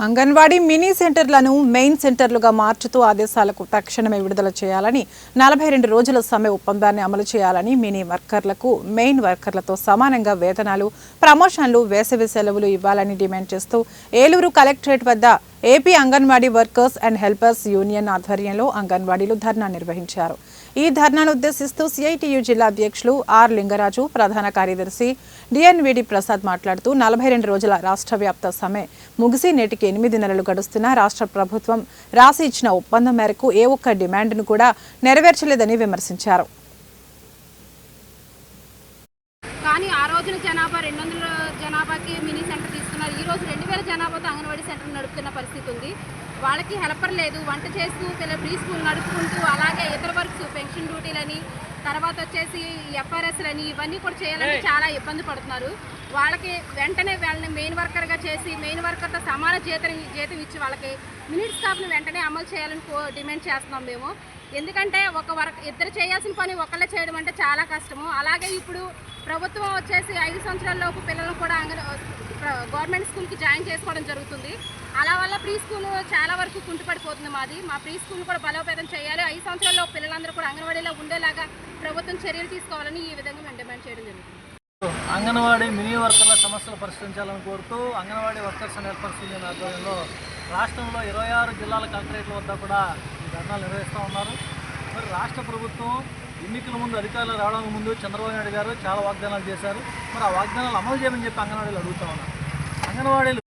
Anganwadi mini సెంటర్లను main సెంటర్లుగా మార్చుతూ ఆదేశాలకు తక్షణమే విడుదల చేయాలని 42 రోజుల సమ్మె ఒప్పందాన్ని అమలు చేయాలని మినీ వర్కర్లకు మెయిన్ వర్కర్లతో సమానంగా వేతనాలు, ప్రమోషన్లు, వేసవి సెలవులు ఇవ్వాలని డిమాండ్ చేస్తూ ఏలూరు కలెక్టరేట్ వద్ద AP anganwadi workers and helpers union ఆధ్వర్యంలో అంగన్వాడీలు ధర్నా నిర్వహించారు. ఈ ధర్నాను ఉద్దేశిస్తూ సిఐటియు జిల్లా అధ్యక్షులు ఆర్ లింగరాజు, ప్రధాన కార్యదర్శి డిఎన్విడి ప్రసాద్ మాట్లాడుతూ 42 రోజుల రాష్ట్ర వ్యాప్త సమ్మె ముగిసి నేటికి 8 నెలలు గడుస్తున్నా రాష్ట్ర ప్రభుత్వం రాసి ఇచ్చిన ఒప్పందం మేరకు ఏ ఒక్క డిమాండ్ను కూడా నెరవేర్చలేదని విమర్శించారు. కానీ ఆ రోజున జనాభా 200 జనాభాకి మినీ సెంటర్ తీసుకున్నారు. ఈ రోజు 2000 జనాభాతో అంగన్వాడీ సెంటర్ నడుపుతున్న పరిస్థితి ఉంది. వాళ్ళకి హెల్పర్ లేదు, వంట చేస్తూ ప్రీ స్కూల్ నడుపుకుంటూ అలాగే ఇతర వర్క్స్, పెన్షన్ డ్యూటీలని, తర్వాత వచ్చేసి ఎఫ్ఆర్ఎస్లని ఇవన్నీ కూడా చేయాలంటే చాలా ఇబ్బంది పడుతున్నారు. వాళ్ళకి వెంటనే వాళ్ళని మెయిన్ వర్కర్గా చేసి మెయిన్ వర్కర్తో సమాన జీతం ఇచ్చి వాళ్ళకి మినిట్ స్టాఫ్ని వెంటనే అమలు చేయాలని డిమాండ్ చేస్తున్నాం మేము. ఎందుకంటే ఇద్దరు చేయాల్సిన పని ఒకళ్ళే చేయడం అంటే చాలా కష్టము. అలాగే ఇప్పుడు ప్రభుత్వం వచ్చేసి 5 సంవత్సరాల లోపు పిల్లలను కూడా గవర్నమెంట్ స్కూల్కి జాయిన్ చేసుకోవడం జరుగుతుంది. అలా వల్ల ప్రీ స్కూల్ చాలా వరకు కుంటుపడిపోతుంది. మా ప్రీ స్కూల్ కూడా బలోపేతం చేయాలి. 5 సంవత్సరాల్లో పిల్లలందరూ కూడా అంగన్వాడీలో ఉండేలాగా ప్రభుత్వం చర్యలు తీసుకోవాలని ఈ విధంగా మేము డిమాండ్ చేయడం జరుగుతుంది. అంగన్వాడీ మినీ వర్కర్ల సమస్యలు పరిష్కరించాలని కోరుతూ anganwadi workers and helpers union ఆధ్వర్యంలో రాష్ట్రంలో 26 జిల్లాల కలెక్టరేట్ల వద్ద కూడా ఈ ధర్నాలు నిర్వహిస్తూ ఉన్నారు. మరి రాష్ట్ర ప్రభుత్వం ఎన్నికల ముందు అధికారులు రావడానికి ముందు చంద్రబాబు నాయుడు గారు చాలా వాగ్దానాలు చేశారు. మరి ఆ వాగ్దానాలు అమలు చేయమని చెప్పి అంగన్వాడీలు అడుగుతూ ఉన్నారు. అంగన్వాడీలు